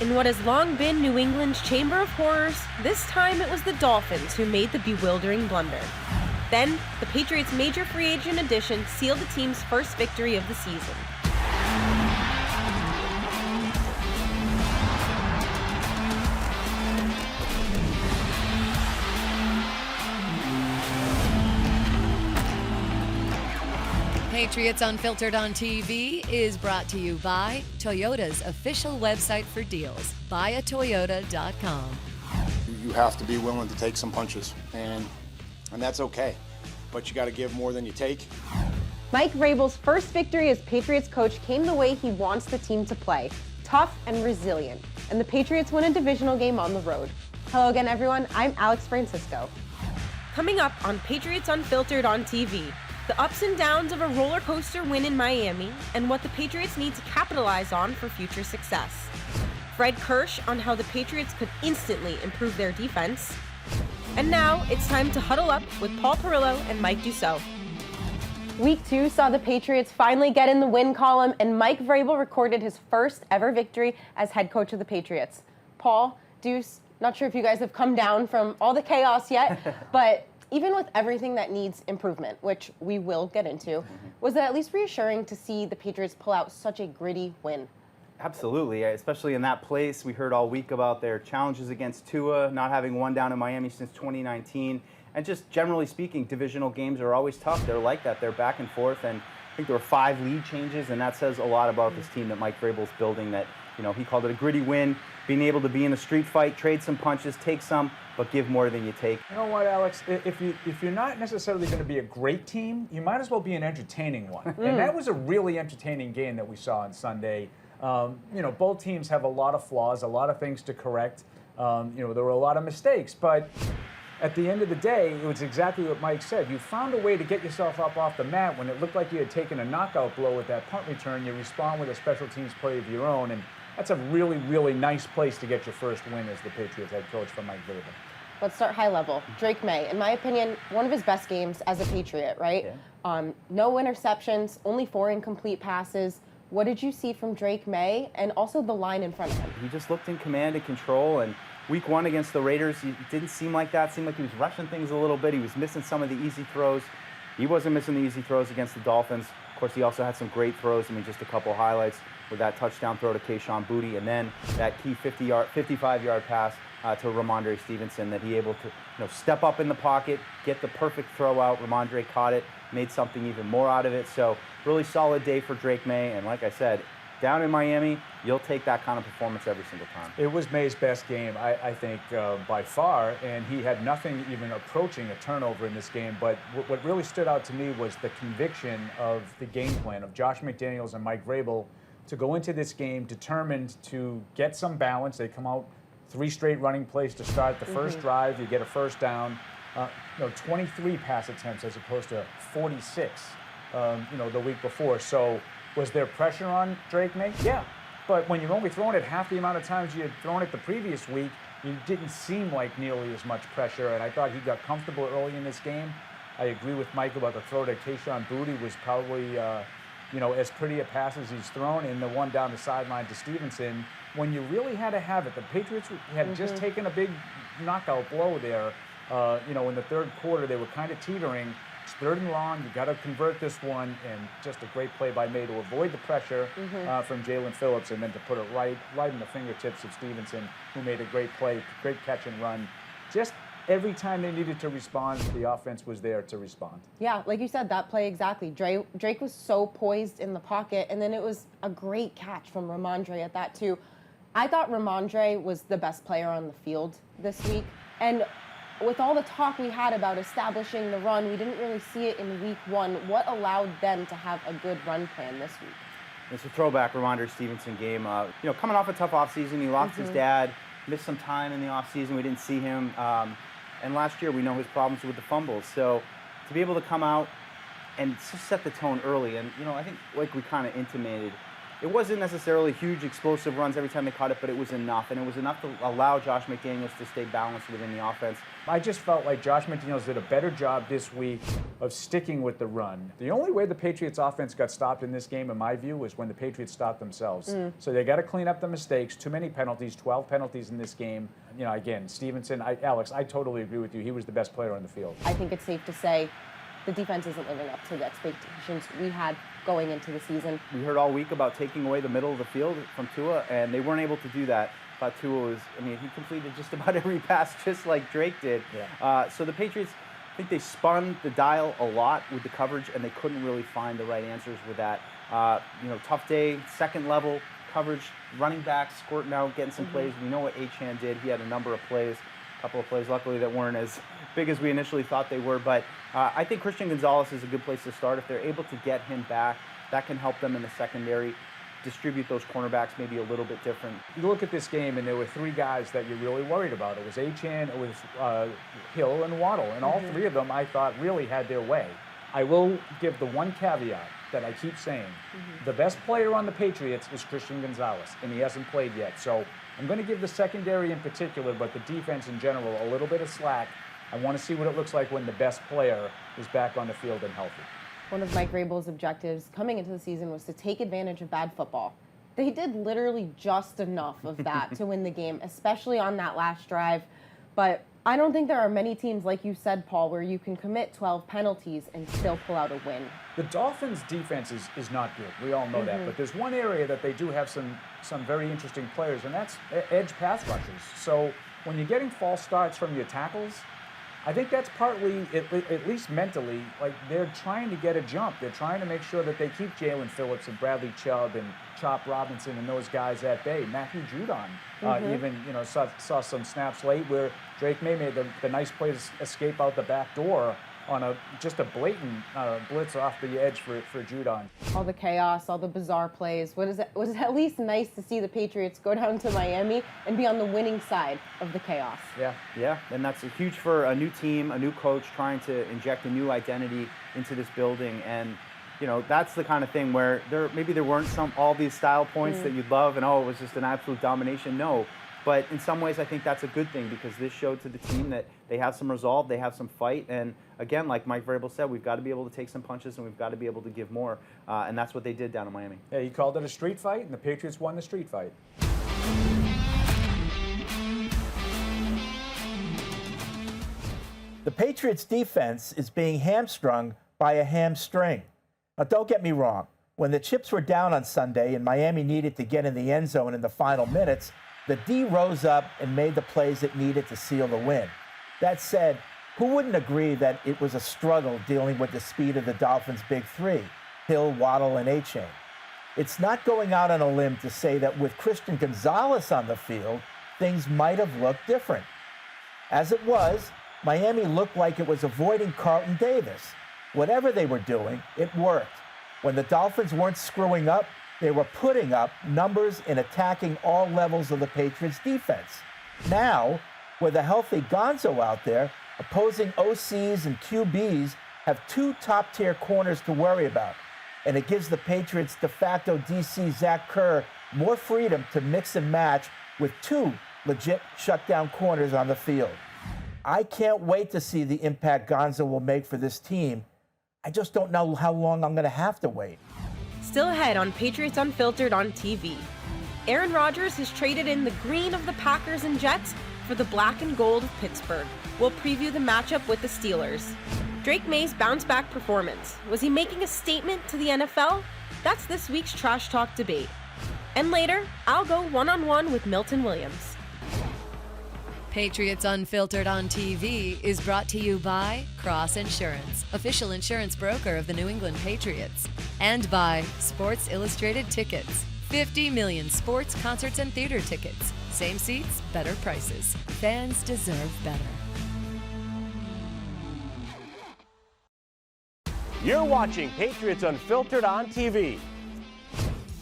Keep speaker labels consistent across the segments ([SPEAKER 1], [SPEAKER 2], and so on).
[SPEAKER 1] In what has long been New England's Chamber of Horrors, this time it was the Dolphins who made the bewildering blunder. Then, the Patriots' major free agent addition sealed the team's first victory of the season.
[SPEAKER 2] Patriots Unfiltered on TV is brought to you by Toyota's official website for deals, buyatoyota.com.
[SPEAKER 3] You have to be willing to take some punches, and that's okay. But you got to give more than you take.
[SPEAKER 4] Mike Vrabel's first victory as Patriots coach came the way he wants the team to play, tough and resilient. And the Patriots win a divisional game on the road. Hello again, everyone. I'm Alex Francisco.
[SPEAKER 1] Coming up on Patriots Unfiltered on TV, the ups and downs of a roller coaster win in Miami and what the Patriots need to capitalize on for future success. Fred Kirsch on how the Patriots could instantly improve their defense. And now it's time to huddle up with Paul Perillo and Mike Dussault.
[SPEAKER 4] Week 2 saw the Patriots finally get in the win column, and Mike Vrabel recorded his first ever victory as head coach of the Patriots. Paul, Deuce, not sure if you guys have come down from all the chaos yet, but even with everything that needs improvement, which we will get into, was it at least reassuring to see the Patriots pull out such a gritty win?
[SPEAKER 5] Absolutely, especially in that place. We heard all week about their challenges against Tua, not having won down in Miami since 2019. And just generally speaking, divisional games are always tough. They're like that. They're back and forth. And I think there were 5 lead changes, and that says a lot about this team that Mike Vrabel's building, that, you know, he called it a gritty win, being able to be in a street fight, trade some punches, take some, but give more than you take.
[SPEAKER 6] You know what, Alex? If you're not necessarily going to be a great team, you might as well be an entertaining one. And that was a really entertaining game that we saw on Sunday. You know, both teams have a lot of flaws, a lot of things to correct. You know, there were a lot of mistakes, but at the end of the day, it was exactly what Mike said. You found a way to get yourself up off the mat when it looked like you had taken a knockout blow with that punt return. You respond with a special teams play of your own, and that's a really, really nice place to get your first win as the Patriots head coach for Mike Vrabel.
[SPEAKER 4] Let's start high level. Drake Maye, in my opinion, one of his best games as a Patriot, right? Yeah. No interceptions, only 4 incomplete passes. What did you see from Drake Maye and also the line in front of him?
[SPEAKER 5] He just looked in command and control, and week 1 against the Raiders, it didn't seem like that. It seemed like he was rushing things a little bit. He was missing some of the easy throws. He wasn't missing the easy throws against the Dolphins. Of course, he also had some great throws. I mean, just a couple highlights with that touchdown throw to Kayshon Boutte, and then that key 55-yard pass to Rhamondre Stevenson that he able to step up in the pocket, get the perfect throw out. Rhamondre caught it, made something even more out of it. So really solid day for Drake Maye, and like I said, down in Miami, you'll take that kind of performance every single time.
[SPEAKER 6] It was Maye's best game, I think, by far, and he had nothing even approaching a turnover in this game. But what really stood out to me was the conviction of the game plan of Josh McDaniels and Mike Vrabel to go into this game determined to get some balance. They come out 3 straight running plays to start the first drive. You get a first down. 23 pass attempts as opposed to 46, the week before. So was there pressure on Drake Maye? Yeah. But when you're only throwing it half the amount of times you had thrown it the previous week, it didn't seem like nearly as much pressure. And I thought he got comfortable early in this game. I agree with Mike about the throw to Kayshon Boutte was probably, as pretty a pass as he's thrown, and the one down the sideline to Stevenson. When you really had to have it, the Patriots had just taken a big knockout blow there. In the third quarter, they were kind of teetering. It's 3rd and long. You got to convert this one, and just a great play by Maye to avoid the pressure from Jalen Phillips, and then to put it right in the fingertips of Stevenson, who made a great play, great catch and run. Just every time they needed to respond, the offense was there to respond.
[SPEAKER 4] Yeah, like you said, that play exactly. Drake was so poised in the pocket, and then it was a great catch from Rhamondre at that too. I thought Rhamondre was the best player on the field this week, and with all the talk we had about establishing the run, we didn't really see it in week 1. What allowed them to have a good run plan this week?
[SPEAKER 5] It's a throwback Rhamondre Stevenson game. Coming off a tough offseason, he lost his dad, missed some time in the offseason. We didn't see him. And last year, we know his problems with the fumbles. So to be able to come out and just set the tone early, and, I think like we kind of intimated, It wasn't necessarily huge explosive runs every time they caught it, but it was enough. And it was enough to allow Josh McDaniels to stay balanced within the offense.
[SPEAKER 6] I just felt like Josh McDaniels did a better job this week of sticking with the run. The only way the Patriots offense got stopped in this game, in my view, was when the Patriots stopped themselves. So they got to clean up the mistakes. Too many penalties, 12 penalties in this game. You know, again, Stevenson, Alex, I totally agree with you. He was the best player on the field.
[SPEAKER 4] I think it's safe to say the defense isn't living up to the expectations we had going into the season.
[SPEAKER 5] We heard all week about taking away the middle of the field from Tua, and they weren't able to do that. I thought Tua was, I mean, he completed just about every pass just like Drake did.
[SPEAKER 6] Yeah.
[SPEAKER 5] So the Patriots, I think they spun the dial a lot with the coverage, and they couldn't really find the right answers with that. You know, tough day, second level coverage, running back, squirting out, getting some plays. We know what Achane did. He had a number of plays, a couple of plays, luckily, that weren't as big as we initially thought they were. But I think Christian Gonzalez is a good place to start. If they're able to get him back, that can help them in the secondary, distribute those cornerbacks maybe a little bit different.
[SPEAKER 6] You look at this game, and there were three guys that you're really worried about. It was Achane, it was Hill, and Waddle. And all three of them, I thought, really had their way. I will give the one caveat that I keep saying. The best player on the Patriots is Christian Gonzalez, and he hasn't played yet. So I'm going to give the secondary in particular, but the defense in general, a little bit of slack. I want to see what it looks like when the best player is back on the field and healthy.
[SPEAKER 4] One of Mike Vrabel's objectives coming into the season was to take advantage of bad football. They did literally just enough of that to win the game, especially on that last drive. But I don't think there are many teams, like you said, Paul, where you can commit 12 penalties and still pull out a win.
[SPEAKER 6] The Dolphins' defense is not good. We all know that. But there's one area that they do have some very interesting players, and that's edge pass rushers. So when you're getting false starts from your tackles, I think that's partly, at least mentally, like they're trying to get a jump. They're trying to make sure that they keep Jalen Phillips and Bradley Chubb and Chop Robinson and those guys at bay. Matthew Judon even, you know, saw some snaps late where Drake Maye made the nice play to escape out the back door on just a blatant blitz off the edge for Judon.
[SPEAKER 4] All the chaos, all the bizarre plays. Was it at least nice to see the Patriots go down to Miami and be on the winning side of the chaos?
[SPEAKER 5] Yeah, and that's huge for a new team, a new coach trying to inject a new identity into this building. And you know, that's the kind of thing where maybe there weren't all these style points that you'd love, and it was just an absolute domination. No. But in some ways, I think that's a good thing because this showed to the team that they have some resolve, they have some fight, and again, like Mike Vrabel said, we've got to be able to take some punches and we've got to be able to give more, and that's what they did down in Miami.
[SPEAKER 6] Yeah, he called it a street fight, and the Patriots won the street fight.
[SPEAKER 7] The Patriots' defense is being hamstrung by a hamstring. Now, don't get me wrong. When the chips were down on Sunday and Miami needed to get in the end zone in the final minutes, the D rose up and made the plays it needed to seal the win. That said, who wouldn't agree that it was a struggle dealing with the speed of the Dolphins' big three, Hill, Waddle, and Achane? It's not going out on a limb to say that with Christian Gonzalez on the field, things might have looked different. As it was, Miami looked like it was avoiding Carlton Davis. Whatever they were doing, it worked. When the Dolphins weren't screwing up, they were putting up numbers and attacking all levels of the Patriots' defense. Now, with a healthy Gonzo out there, opposing OCs and QBs have two top-tier corners to worry about, and it gives the Patriots de facto DC Zach Kerr more freedom to mix and match with two legit shutdown corners on the field. I can't wait to see the impact Gonzo will make for this team. I just don't know how long I'm going to have to wait.
[SPEAKER 1] Still ahead on Patriots Unfiltered on TV. Aaron Rodgers has traded in the green of the Packers and Jets for the black and gold of Pittsburgh. We'll preview the matchup with the Steelers. Drake Maye's bounce-back performance. Was he making a statement to the NFL? That's this week's Trash Talk debate. And later, I'll go one-on-one with Milton Williams.
[SPEAKER 2] Patriots Unfiltered on TV is brought to you by Cross Insurance, official insurance broker of the New England Patriots, and by Sports Illustrated Tickets. 50 million sports, concerts, and theater tickets. Same seats, better prices. Fans deserve better.
[SPEAKER 8] You're watching Patriots Unfiltered on TV.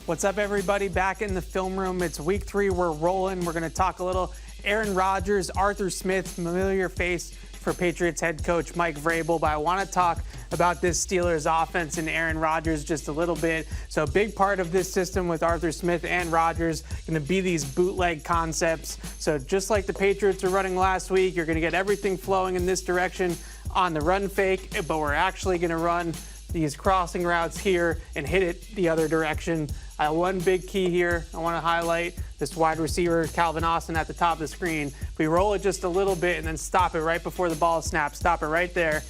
[SPEAKER 9] What's up, everybody? Back in the film room. It's week 3. We're rolling. We're going to talk a little Aaron Rodgers, Arthur Smith, familiar face, for Patriots head coach Mike Vrabel, but I want to talk about this Steelers offense and Aaron Rodgers just a little bit. So a big part of this system with Arthur Smith and Rodgers going to be these bootleg concepts. So just like the Patriots are running last week, you're going to get everything flowing in this direction on the run fake, but we're actually going to run these crossing routes here and hit it the other direction. One big key here I want to highlight, this wide receiver, Calvin Austin, at the top of the screen. If we roll it just a little bit and then stop it right before the ball snaps, stop it right there,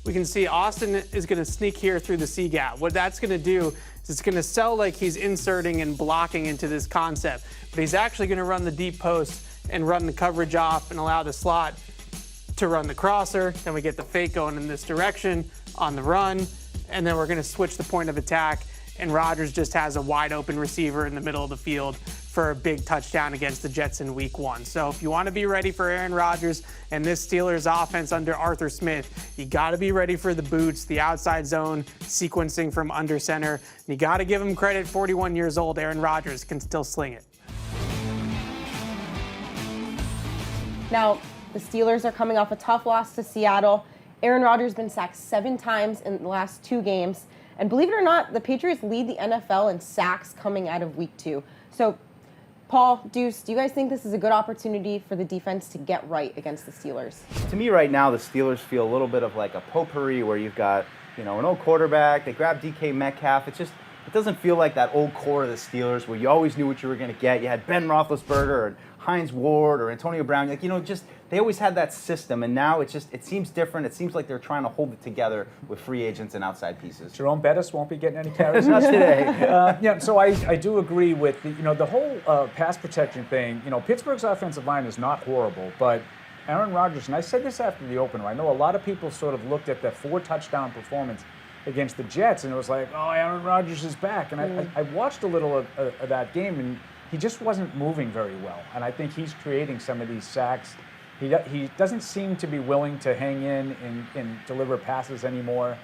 [SPEAKER 9] we can see Austin is going to sneak here through the C gap. What that's going to do is it's going to sell like he's inserting and blocking into this concept, but he's actually going to run the deep post and run the coverage off and allow the slot to run the crosser. Then we get the fake going in this direction on the run, and then we're going to switch the point of attack, and Rodgers just has a wide open receiver in the middle of the field for a big touchdown against the Jets in week 1. So if you want to be ready for Aaron Rodgers and this Steelers offense under Arthur Smith, you got to be ready for the boots, the outside zone sequencing from under center. You got to give him credit, 41 years old, Aaron Rodgers can still sling it.
[SPEAKER 4] Now, the Steelers are coming off a tough loss to Seattle. Aaron Rodgers has been sacked 7 times in the last 2 games. And believe it or not, the Patriots lead the NFL in sacks coming out of week 2. So, Paul, Deuce, do you guys think this is a good opportunity for the defense to get right against the Steelers?
[SPEAKER 5] To me right now, the Steelers feel a little bit of like a potpourri where you've got, an old quarterback. They grab DK Metcalf. It doesn't feel like that old core of the Steelers where you always knew what you were going to get. You had Ben Roethlisberger or Hines Ward or Antonio Brown. They always had that system, and now it seems different. It seems like they're trying to hold it together with free agents and outside pieces.
[SPEAKER 6] Jerome Bettis won't be getting any carries today. So I do agree with the whole pass protection thing. Pittsburgh's offensive line is not horrible, but Aaron Rodgers, and I said this after the opener, I know a lot of people sort of looked at the 4-touchdown performance against the Jets, and it was like, oh, Aaron Rodgers is back. And I watched a little of that game, and he just wasn't moving very well. And I think he's creating some of these sacks. He doesn't seem to be willing to hang in and deliver passes anymore.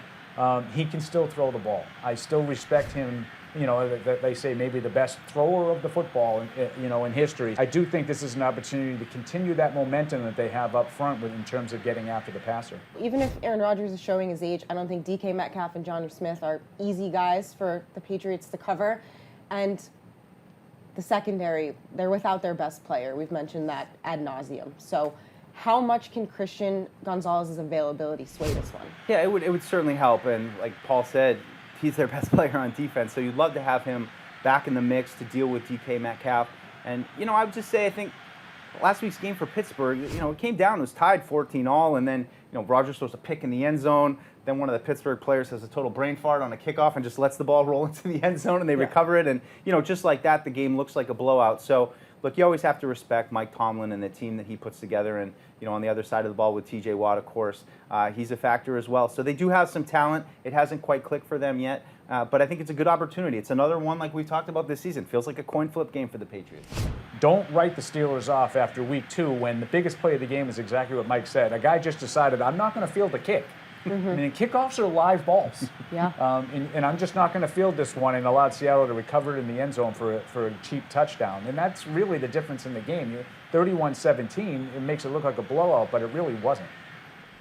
[SPEAKER 6] He can still throw the ball. I still respect him. They say maybe the best thrower of the football, in history. I do think this is an opportunity to continue that momentum that they have up front in terms of getting after the passer.
[SPEAKER 4] Even if Aaron Rodgers is showing his age, I don't think DK Metcalf and Jonnu Smith are easy guys for the Patriots to cover. And the secondary, they're without their best player. We've mentioned that ad nauseum. So how much can Christian Gonzalez's availability sway this one?
[SPEAKER 5] Yeah, it would certainly help. And like Paul said, he's their best player on defense. So you'd love to have him back in the mix to deal with DK Metcalf. And, I would just say, I think last week's game for Pittsburgh, it came down, it was tied 14-all. And then, Rodgers throws a pick in the end zone. Then one of the Pittsburgh players has a total brain fart on a kickoff and just lets the ball roll into the end zone, and they recover it. And, just like that, the game looks like a blowout. So, look, you always have to respect Mike Tomlin and the team that he puts together. And, on the other side of the ball with T.J. Watt, of course, he's a factor as well. So they do have some talent. It hasn't quite clicked for them yet. But I think it's a good opportunity. It's another one like we talked about this season. Feels like a coin flip game for the Patriots.
[SPEAKER 6] Don't write the Steelers off after week 2 when the biggest play of the game is exactly what Mike said. A guy just decided, I'm not going to field the kick. Mm-hmm. I mean, kickoffs are live balls.
[SPEAKER 4] Yeah.
[SPEAKER 6] And I'm just not going to field this one, and allowed Seattle to recover it in the end zone for a cheap touchdown. And that's really the difference in the game. 31-17, it makes it look like a blowout, but it really wasn't.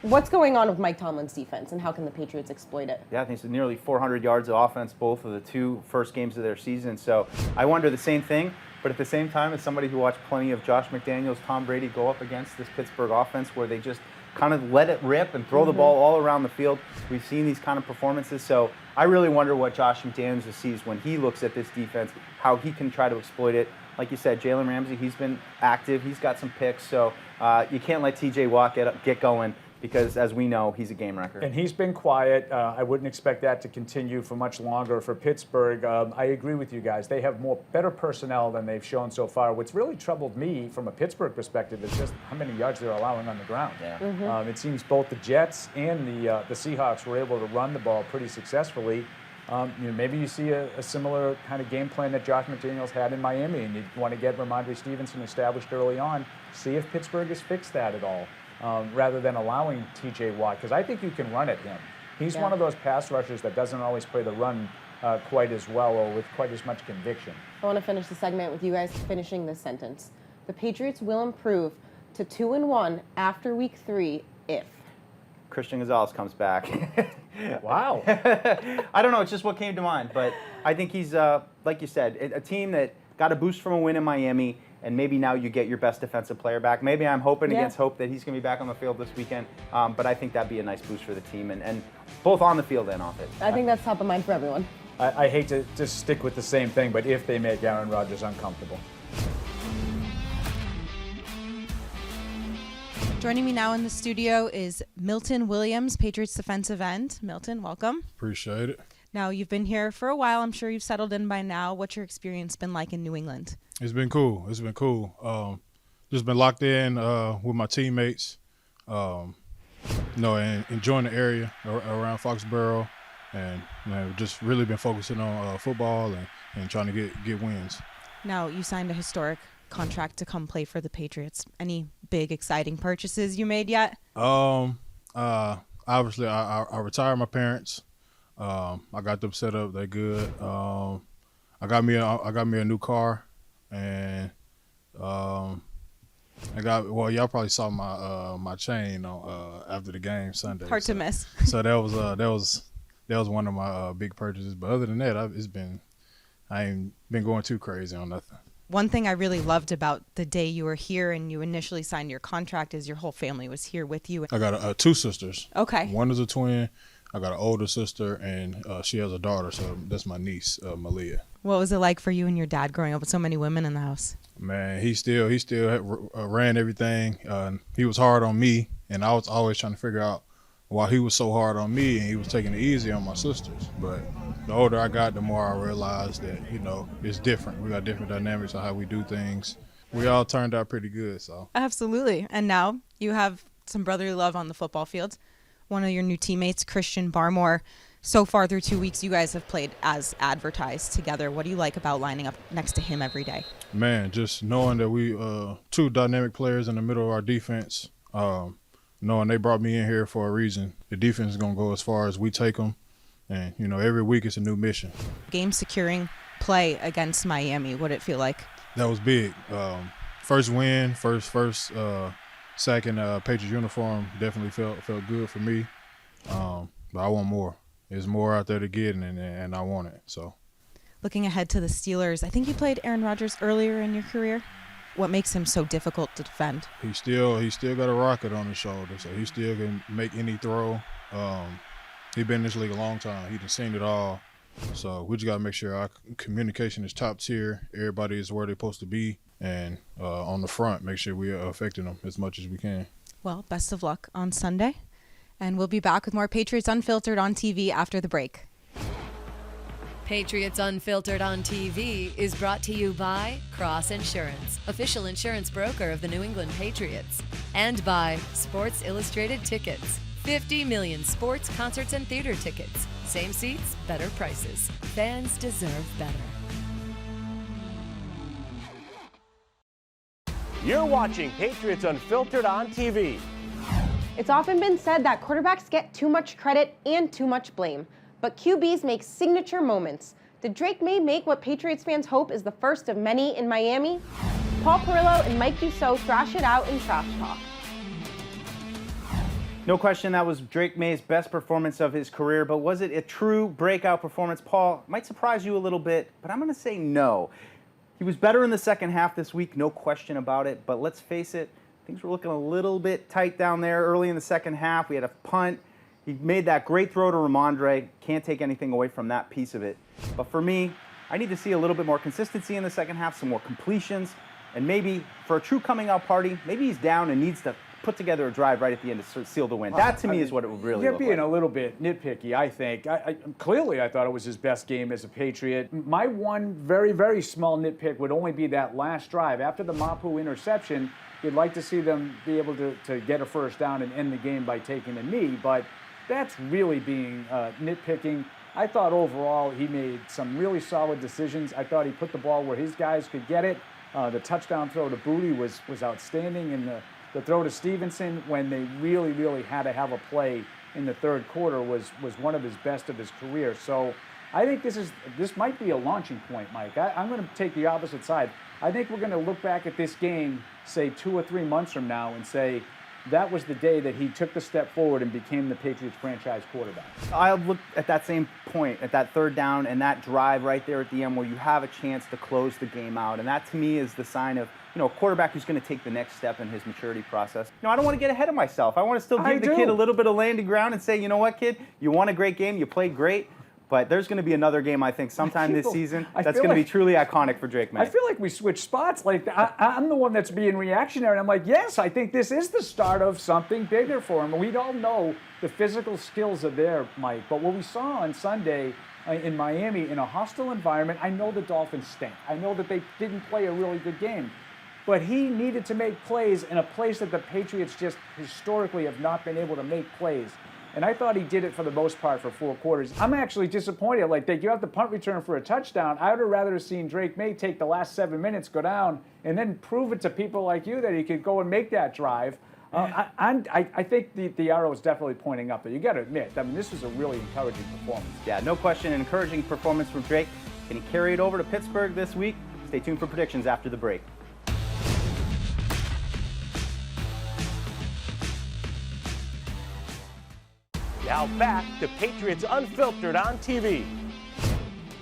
[SPEAKER 4] What's going on with Mike Tomlin's defense, and how can the Patriots exploit it?
[SPEAKER 5] Yeah, I think it's nearly 400 yards of offense, both of the 2 first games of their season. So I wonder the same thing. But at the same time, as somebody who watched plenty of Josh McDaniels, Tom Brady go up against this Pittsburgh offense where they just kind of let it rip and throw the ball all around the field. We've seen these kind of performances. So I really wonder what Josh McDaniels sees when he looks at this defense, how he can try to exploit it. Like you said, Jalen Ramsey, he's been active. He's got some picks. So you can't let T.J. Watt get going, because, as we know, he's a game wrecker.
[SPEAKER 6] And he's been quiet. I wouldn't expect that to continue for much longer for Pittsburgh. I agree with you guys. They have better personnel than they've shown so far. What's really troubled me from a Pittsburgh perspective is just how many yards they're allowing on the ground. Yeah. It seems both the Jets and the Seahawks were able to run the ball pretty successfully. Maybe you see a similar kind of game plan that Josh McDaniels had in Miami, and you want to get Rhamondre Stevenson established early on. See if Pittsburgh has fixed that at all. Rather than allowing T.J. Watt, because I think you can run at him. He's one of those pass rushers that doesn't always play the run quite as well or with quite as much conviction.
[SPEAKER 4] I want to finish the segment with you guys finishing this sentence. The Patriots will improve to 2-1 after week 3 if?
[SPEAKER 5] Christian Gonzalez comes back.
[SPEAKER 6] Wow.
[SPEAKER 5] I don't know. It's just what came to mind. But I think he's, like you said, a team that got a boost from a win in Miami, and maybe now you get your best defensive player back. Maybe I'm hoping against hope that he's going to be back on the field this weekend. But I think that'd be a nice boost for the team, and both on the field and off it.
[SPEAKER 4] I think that's top of mind for everyone.
[SPEAKER 6] I hate to just stick with the same thing, but if they make Aaron Rodgers uncomfortable.
[SPEAKER 10] Joining me now in the studio is Milton Williams, Patriots defensive end. Milton, welcome.
[SPEAKER 11] Appreciate it.
[SPEAKER 10] Now, you've been here for a while. I'm sure you've settled in by now. What's your experience been like in New England?
[SPEAKER 11] It's been cool. It's been cool. Just been locked in with my teammates, and enjoying the area around Foxboro, and just really been focusing on football and trying to get wins.
[SPEAKER 10] Now, you signed a historic contract to come play for the Patriots. Any big, exciting purchases you made yet?
[SPEAKER 11] Obviously, I retired my parents. I got them set up. They're good. I got me a new car, and y'all probably saw my chain on after the game Sunday.
[SPEAKER 10] Hard to miss.
[SPEAKER 11] So that was one of my big purchases. But other than that, I ain't been going too crazy on nothing.
[SPEAKER 10] One thing I really loved about the day you were here and you initially signed your contract is your whole family was here with you.
[SPEAKER 11] I got two sisters.
[SPEAKER 10] Okay.
[SPEAKER 11] One is a twin. I got an older sister, and she has a daughter, so that's my niece, Maye.
[SPEAKER 10] What was it like for you and your dad growing up with so many women in the house?
[SPEAKER 11] Man, he still ran everything. He was hard on me, and I was always trying to figure out why he was so hard on me, and he was taking it easy on my sisters. But the older I got, the more I realized that, it's different. We got different dynamics of how we do things. We all turned out pretty good, so.
[SPEAKER 10] Absolutely. And now you have some brotherly love on the football field. One of your new teammates, Christian Barmore. So far through 2 weeks, you guys have played as advertised together. What do you like about lining up next to him every day?
[SPEAKER 11] Man, just knowing that we two dynamic players in the middle of our defense, knowing they brought me in here for a reason. The defense is going to go as far as we take them. And, every week it's a new mission. Game
[SPEAKER 10] securing play against Miami, what did it feel like?
[SPEAKER 11] That was big. First win, first sack in Patriots uniform definitely felt good for me. But I want more. There's more out there to get, and I want it. So,
[SPEAKER 10] looking ahead to the Steelers, I think you played Aaron Rodgers earlier in your career. What makes him so difficult to defend?
[SPEAKER 11] He still got a rocket on his shoulder, so he still can make any throw. He's been in this league a long time. He's seen it all. So we just got to make sure our communication is top tier. Everybody is where they're supposed to be. And on the front, make sure we are affecting them as much as we can.
[SPEAKER 10] Well, best of luck on Sunday. And we'll be back with more Patriots Unfiltered on TV after the break.
[SPEAKER 2] Patriots Unfiltered on TV is brought to you by Cross Insurance, official insurance broker of the New England Patriots, and by Sports Illustrated Tickets. 50 million sports, concerts, and theater tickets. Same seats, better prices. Fans deserve better.
[SPEAKER 8] You're watching Patriots Unfiltered on TV.
[SPEAKER 4] It's often been said that quarterbacks get too much credit and too much blame, but QBs make signature moments. Did Drake Maye make what Patriots fans hope is the first of many in Miami? Paul Perillo and Mike Dussault thrash it out in Trash Talk.
[SPEAKER 5] No question that was Drake Maye's best performance of his career, but was it a true breakout performance? Paul, might surprise you a little bit, but I'm going to say no. He was better in the second half this week, no question about it, but let's face it, things were looking a little bit tight down there early in the second half. We had a punt. He made that great throw to Rhamondre. Can't take anything away from that piece of it. But for me, I need to see a little bit more consistency in the second half, some more completions, and maybe for a true coming out party, maybe he's down and needs to put together a drive right at the end to seal the win. That, to me, is what it would really look like.
[SPEAKER 6] You're being a little bit nitpicky, I think. Clearly, I thought it was his best game as a Patriot. My one very, very small nitpick would only be that last drive. After the Mapu interception, you'd like to see them be able to get a first down and end the game by taking a knee, but that's really being nitpicking. I thought overall he made some really solid decisions. I thought he put the ball where his guys could get it. The touchdown throw to Booty was outstanding, and the throw to Stevenson when they really, really had to have a play in the third quarter was one of his best of his career. So I think this might be a launching point, Mike. I'm going to take the opposite side. I think we're going to look back at this game, say 2 or 3 months from now, and say, that was the day that he took the step forward and became the Patriots franchise quarterback.
[SPEAKER 5] I look at that same point, at that third down and that drive right there at the end where you have a chance to close the game out. And that to me is the sign of, a quarterback who's going to take the next step in his maturity process. I don't want to get ahead of myself. I want to still give the kid a little bit of landing ground and say, you know what, kid, you won a great game, you played great. But there's going to be another game, I think, sometime this season that's going to be truly iconic for Drake Maye.
[SPEAKER 6] I feel like we switched spots. Like, I'm the one that's being reactionary. And I'm like, yes, I think this is the start of something bigger for him. We all know the physical skills are there, Mike. But what we saw on Sunday in Miami in a hostile environment, I know the Dolphins stink. I know that they didn't play a really good game. But he needed to make plays in a place that the Patriots just historically have not been able to make plays. And I thought he did it for the most part for 4 quarters. I'm actually disappointed. Like, they give up the punt return for a touchdown. I would have rather seen Drake Maye take the last 7 minutes, go down, and then prove it to people like you that he could go and make that drive. I think the arrow is definitely pointing up there. You got to admit, I mean, this was a really encouraging performance.
[SPEAKER 5] Yeah, no question, an encouraging performance from Drake. Can he carry it over to Pittsburgh this week? Stay tuned for predictions after the break.
[SPEAKER 8] Now back to Patriots Unfiltered on TV.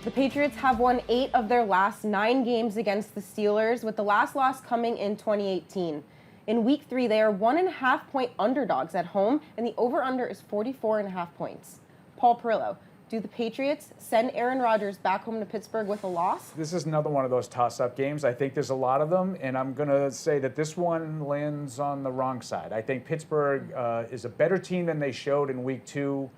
[SPEAKER 4] The Patriots have won 8 of their last 9 games against the Steelers, with the last loss coming in 2018. In Week 3, they are 1.5-point underdogs at home, and the over-under is 44.5 points. Paul Perillo, do the Patriots send Aaron Rodgers back home to Pittsburgh with a loss?
[SPEAKER 6] This is another one of those toss-up games. I think there's a lot of them, and I'm going to say that this one lands on the wrong side. I think Pittsburgh is a better team than they showed in Week 2.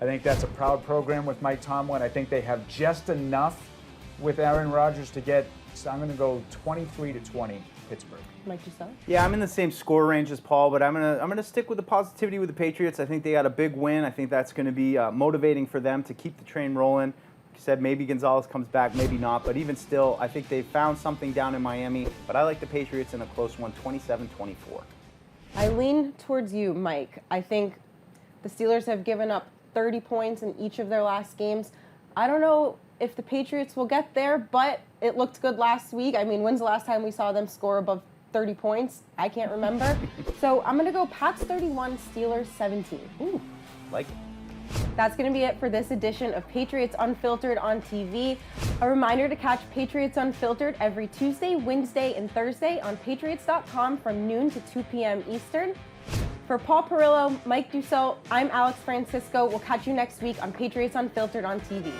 [SPEAKER 6] I think that's a proud program with Mike Tomlin. I think they have just enough with Aaron Rodgers to get, so I'm going to go 23-20 Pittsburgh.
[SPEAKER 4] Mike Dussault?
[SPEAKER 5] Yeah, I'm in the same score range as Paul, but I'm gonna stick with the positivity with the Patriots. I think they got a big win. I think that's going to be motivating for them to keep the train rolling. Like you said, maybe Gonzalez comes back, maybe not, but even still, I think they found something down in Miami. But I like the Patriots in a close one, 27-24.
[SPEAKER 4] I lean towards you, Mike. I think the Steelers have given up 30 points in each of their last games. I don't know if the Patriots will get there, but it looked good last week. I mean, when's the last time we saw them score above 30 points? I can't remember. So I'm going to go Pats 31, Steelers 17.
[SPEAKER 5] Ooh, like it.
[SPEAKER 4] That's going to be it for this edition of Patriots Unfiltered on TV. A reminder to catch Patriots Unfiltered every Tuesday, Wednesday, and Thursday on Patriots.com from noon to 2 p.m. Eastern. For Paul Perillo, Mike Dussault, I'm Alex Francisco. We'll catch you next week on Patriots Unfiltered on TV.